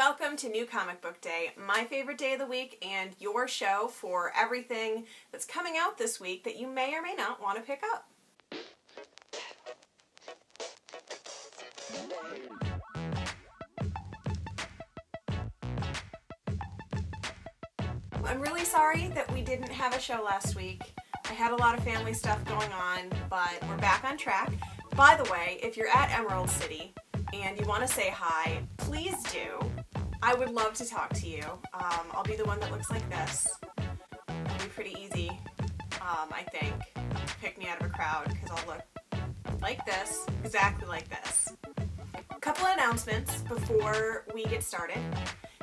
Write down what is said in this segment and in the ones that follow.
Welcome to New Comic Book Day, my favorite day of the week and your show for everything that's coming out this week that you may or may not want to pick up. I'm really sorry that we didn't have a show last week. I had a lot of family stuff going on, but we're back on track. By the way, if you're at Emerald City and you want to say hi, please do. I would love to talk to you. I'll be the one that looks like this. It'll be pretty easy, I think, to pick me out of a crowd because I'll look like this, exactly like this. A couple of announcements before we get started.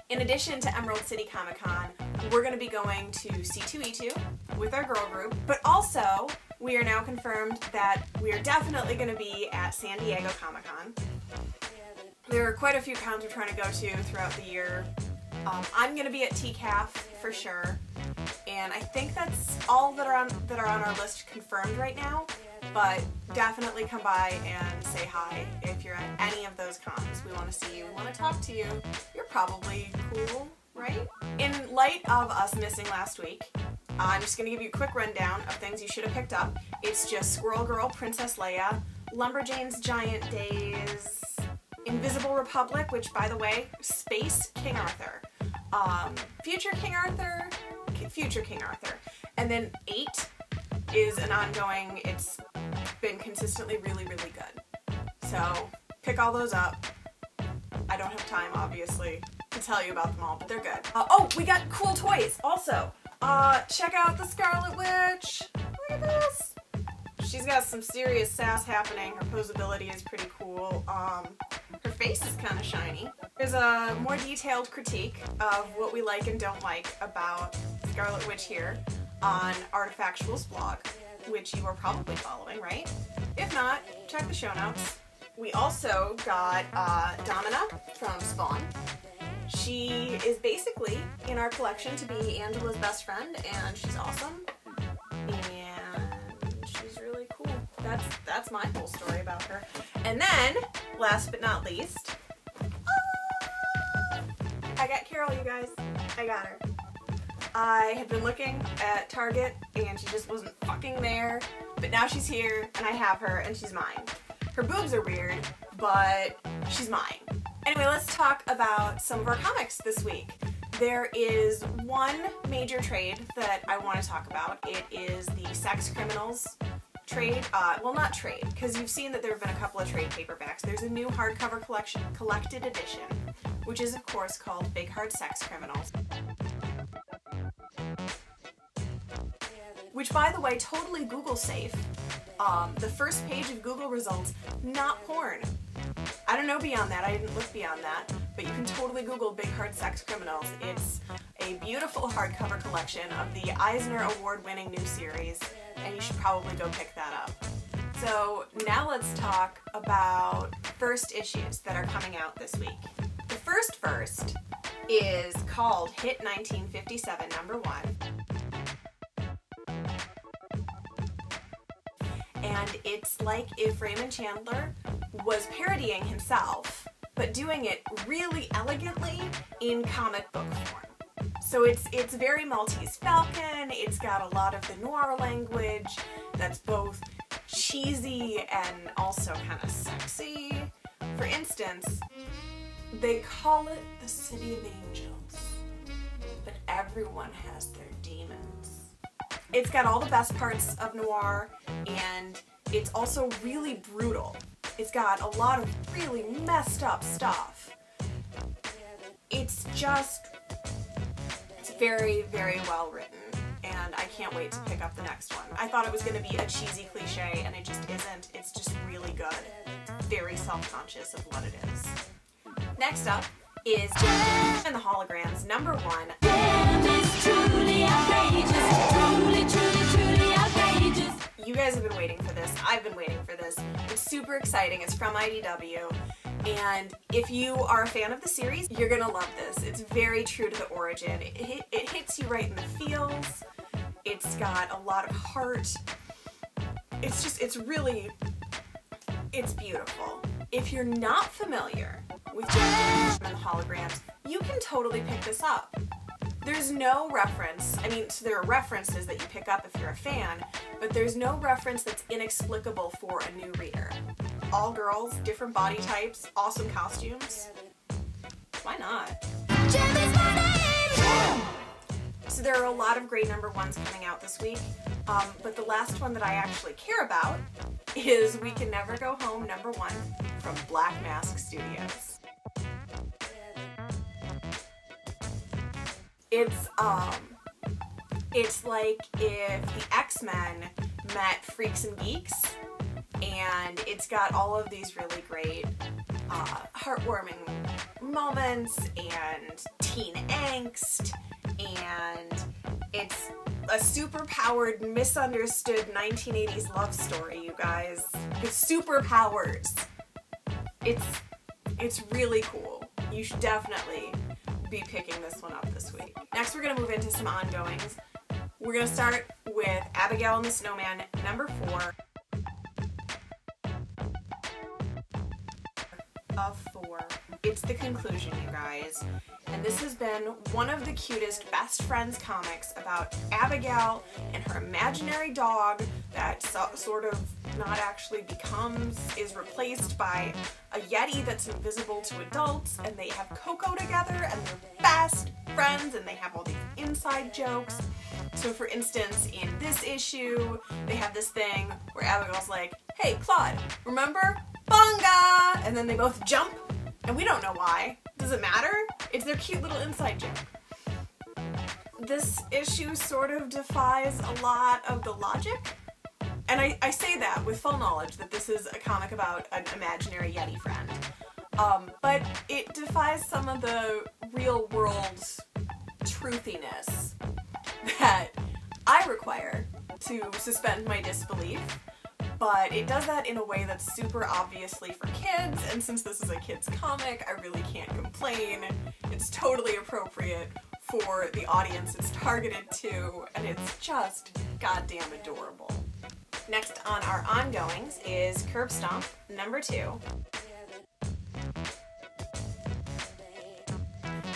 In addition to Emerald City Comic Con, we're going to be going to C2E2 with our girl group, but also we are now confirmed that we are definitely going to be at San Diego Comic Con. There are quite a few cons we're trying to go to throughout the year. I'm going to be at TCAF for sure, and I think that's all that are on our list confirmed right now. But definitely come by and say hi if you're at any of those cons. We want to see you. We want to talk to you. You're probably cool, right? In light of us missing last week, I'm just going to give you a quick rundown of things you should have picked up. It's just Squirrel Girl, Princess Leia, Lumberjane's Giant Days, Invisible Republic, which, by the way, Space King Arthur, Future King Arthur, and then 8 is an ongoing. It's been consistently really, really good. So pick all those up. I don't have time, obviously, to tell you about them all, but they're good. Oh, we got cool toys also. Check out the Scarlet Witch. Look at this. She's got some serious sass happening. Her posability is pretty cool. Her face is kind of shiny. There's a more detailed critique of what we like and don't like about Scarlet Witch here on Artifactual's blog, which you are probably following, right? If not, check the show notes. We also got Domina from Spawn. She is basically in our collection to be Angela's best friend, and she's awesome, and she's really cool. That's my whole story about her. And then, last but not least, I got Carol, you guys. I got her. I had been looking at Target and she just wasn't fucking there, but now she's here and I have her and she's mine. Her boobs are weird, but she's mine. Anyway, let's talk about some of our comics this week. There is one major trade that I want to talk about. It is the Sex Criminals trade. Well, not trade, because you've seen that there have been a couple of trade paperbacks. There's a new hardcover collection, collected edition, which is of course called Big Hard Sex Criminals. Which, by the way, totally Google safe. The first page of Google results, not porn. I don't know beyond that, I didn't look beyond that, but you can totally Google Big Hard Sex Criminals. It's a beautiful hardcover collection of the Eisner Award-winning new series, and you should probably go pick that up. So now let's talk about first issues that are coming out this week. The first is called Hit 1957 #1. And it's like if Raymond Chandler was parodying himself, but doing it really elegantly in comic book form. So it's very Maltese Falcon. It's got a lot of the noir language that's both cheesy and also kind of sexy. For instance, they call it the City of Angels, but everyone has their demons. It's got all the best parts of noir, and it's also really brutal. It's got a lot of really messed up stuff. It's very, very well written, and I can't wait to pick up the next one. I thought it was going to be a cheesy cliche, and it just isn't. It's just really good. It's very self-conscious of what it is. Next up is Jim and the Holograms #1. Jim is truly outrageous. Truly outrageous. You guys have been waiting for this. I've been waiting for this. It's super exciting. It's from IDW. And if you are a fan of the series, you're gonna love this. It's very true to the origin. It hits you right in the feels. It's got a lot of heart. It's beautiful. If you're not familiar with Jim and the Holograms, you can totally pick this up. There's no reference, I mean, so there are references that you pick up if you're a fan, but there's no reference that's inexplicable for a new reader. All girls, different body types, awesome costumes. Why not? Jim is my name. So there are a lot of great number ones coming out this week, but the last one that I actually care about is We Can Never Go Home number 1 from Black Mask Studios. It's like if the X-Men met Freaks and Geeks, and it's got all of these really great heartwarming moments and teen angst, and it's a super-powered, misunderstood 1980s love story, you guys, with superpowers. It's really cool. You should definitely be picking this one up this week. Next, we're gonna move into some ongoings. We're gonna start with Abigail the Snowman number 4 of 4. It's the conclusion, you guys. And this has been one of the cutest best friends comics about Abigail and her imaginary dog that sort of not actually is replaced by a Yeti that's invisible to adults, and they have Coco together and they're best friends and they have all these inside jokes. So for instance, in this issue, they have this thing where Abigail's like, "Hey Claude, remember? Bunga!" And then they both jump, and we don't know why. Does it matter? It's their cute little inside joke. This issue sort of defies a lot of the logic. And I say that with full knowledge that this is a comic about an imaginary Yeti friend. But it defies some of the real world truthiness that I require to suspend my disbelief. But it does that in a way that's super obviously for kids, and since this is a kid's comic, I really can't complain. It's totally appropriate for the audience it's targeted to, and it's just goddamn adorable. Next on our ongoings is Curb Stomp number 2.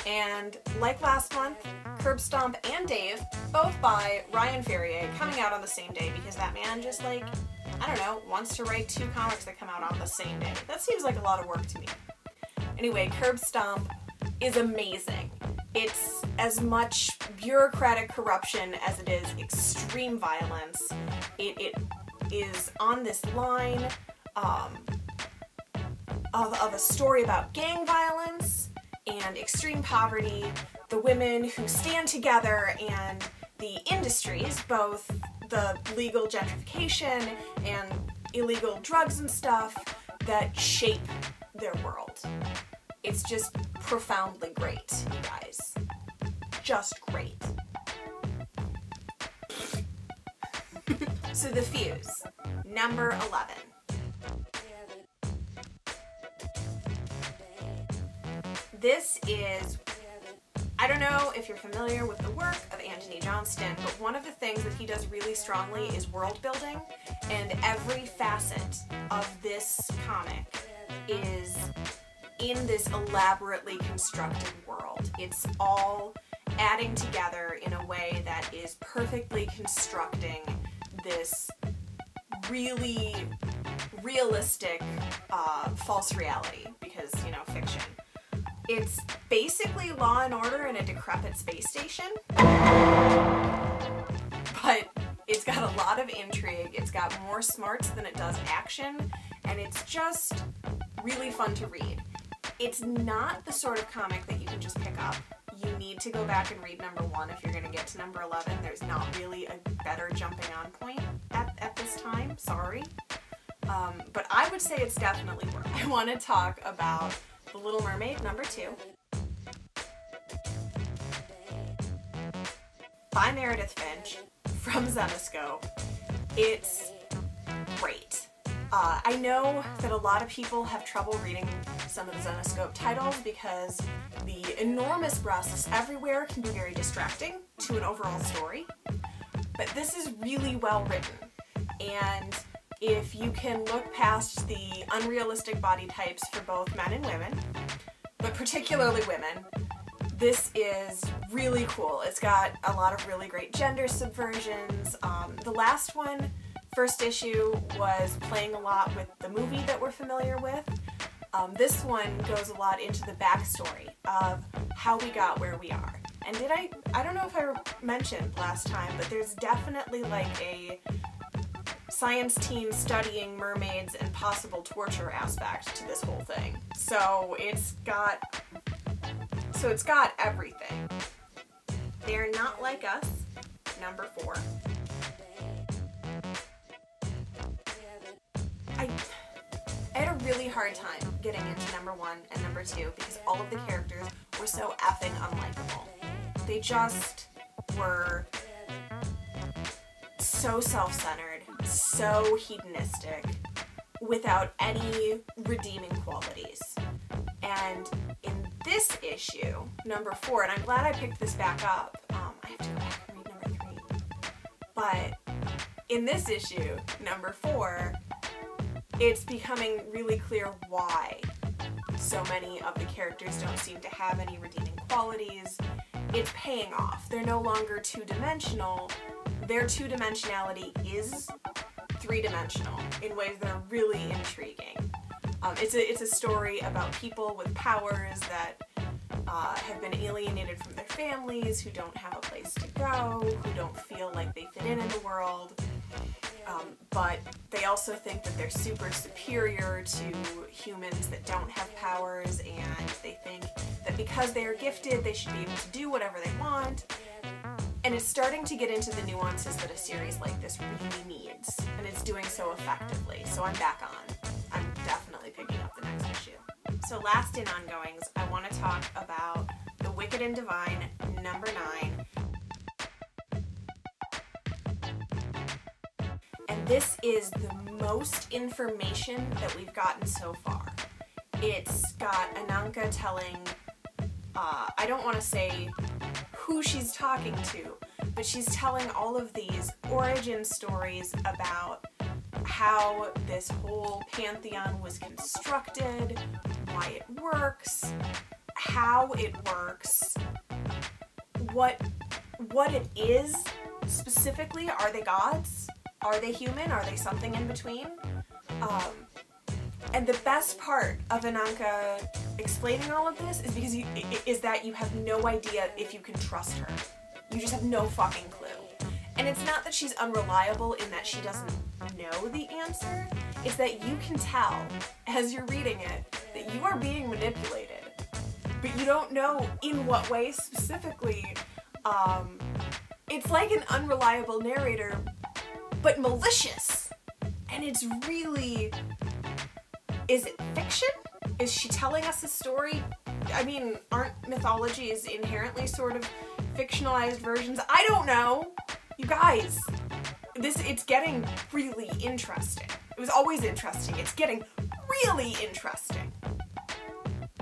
And like last month, Curb Stomp and Dave, both by Ryan Ferrier, coming out on the same day because that man just, like, I don't know, wants to write 2 comics that come out on the same day. That seems like a lot of work to me. Anyway, Curb Stomp is amazing. It's as much bureaucratic corruption as it is extreme violence. It is on this line of a story about gang violence and extreme poverty, the women who stand together, and the industries, both the legal gentrification and illegal drugs and stuff, that shape their world. It's just profoundly great, you guys. Just great. So The Fuse, number 11. This is, I don't know if you're familiar with the work of Anthony Johnston, but one of the things that he does really strongly is world building, and every facet of this comic is in this elaborately constructed world. It's all adding together in a way that is perfectly constructing this really realistic false reality, because, you know, fiction. It's basically Law and Order in a decrepit space station, but it's got a lot of intrigue, it's got more smarts than it does action, and it's just really fun to read. It's not the sort of comic that you can just pick up. You need to go back and read number 1 if you're going to get to number 11. There's not really a better jumping on point at this time, sorry. But I would say it's definitely worth it. I want to talk about The Little Mermaid number 2 by Meredith Finch from Zenescope. It's great. I know that a lot of people have trouble reading some of the Zenescope titles because the enormous breasts everywhere can be very distracting to an overall story, but this is really well written, and if you can look past the unrealistic body types for both men and women, but particularly women, This is really cool. It's got a lot of really great gender subversions. The last one, first issue, was playing a lot with the movie that we're familiar with. This one goes a lot into the backstory of how we got where we are. And I don't know if I mentioned last time, but there's definitely like a science team studying mermaids and possible torture aspect to this whole thing. So it's got everything. They're Not Like Us, number 4. I had a really hard time getting into number 1 and number 2 because all of the characters were so effing unlikable. They just were so self-centered, so hedonistic, without any redeeming qualities. And in this issue, number 4, and I'm glad I picked this back up, I have to go back and read number 3, but in this issue, number 4, it's becoming really clear why so many of the characters don't seem to have any redeeming qualities. It's paying off. They're no longer two-dimensional. Their two-dimensionality is three-dimensional in ways that are really intriguing. It's a story about people with powers that have been alienated from their families, who don't have a place to go, who don't feel like they fit in the world, but they also think that they're super superior to humans that don't have powers, and they think that because they are gifted, they should be able to do whatever they want. And it's starting to get into the nuances that a series like this really needs, and it's doing so effectively. So I'm back on. I'm definitely picking up the next issue. So last in ongoings, I want to talk about The Wicked and Divine, number 9. And this is the most information that we've gotten so far. It's got Ananka telling, I don't want to say who she's talking to, but she's telling all of these origin stories about how this whole pantheon was constructed, why it works, how it works, what it is specifically. Are they gods? Are they human? Are they something in between? And the best part of Ananka explaining all of this is that you have no idea if you can trust her. You just have no fucking clue. And it's not that she's unreliable in that she doesn't know the answer. It's that you can tell, as you're reading it, that you are being manipulated. But you don't know in what way specifically. It's like an unreliable narrator, but malicious. And it's really... Is it fiction? Is she telling us a story? I mean, aren't mythologies inherently sort of fictionalized versions? I don't know. You guys, it's getting really interesting. It was always interesting. It's getting really interesting.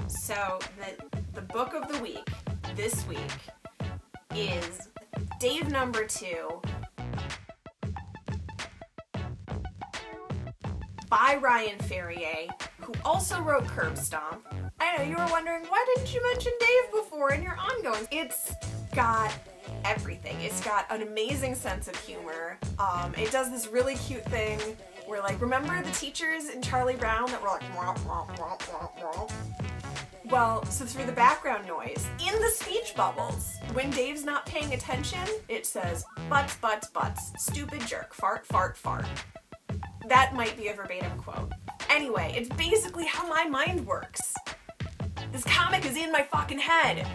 So the book of the week this week is Dave number 2 by Ryan Ferrier, who also wrote Curb Stomp. I know you were wondering, why didn't you mention Dave before in your ongoing? It's got everything. It's got an amazing sense of humor. It does this really cute thing where, like, remember the teachers in Charlie Brown that were like, wah, wah, wah, wah, wah? Well, so through the background noise, in the speech bubbles, when Dave's not paying attention, it says, butts, butts, butts, stupid jerk, fart, fart, fart. That might be a verbatim quote. Anyway, it's basically how my mind works. This comic is in my fucking head.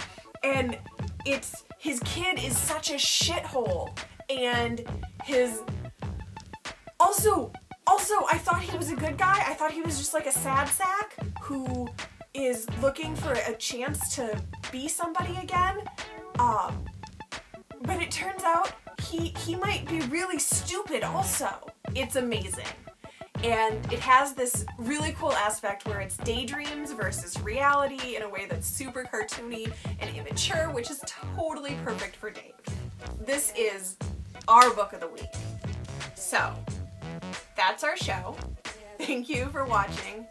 And his kid is such a shithole. And also, I thought he was a good guy. I thought he was just like a sad sack who is looking for a chance to be somebody again. But it turns out he might be really stupid also. It's amazing. And it has this really cool aspect where it's daydreams versus reality in a way that's super cartoony and immature, which is totally perfect for Dave. This is our book of the week. So, that's our show. Thank you for watching.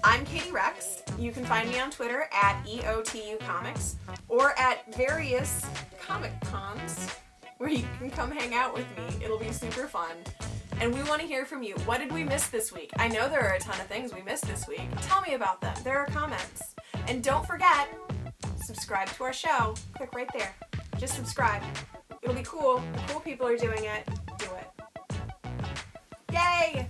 I'm Katie Rex. You can find me on Twitter at EOTU Comics or at various Comic Cons where you can come hang out with me. It'll be super fun. And we want to hear from you. What did we miss this week? I know there are a ton of things we missed this week. Tell me about them. There are comments. And don't forget, subscribe to our show. Click right there. Just subscribe. It'll be cool. The cool people are doing it. Do it. Yay!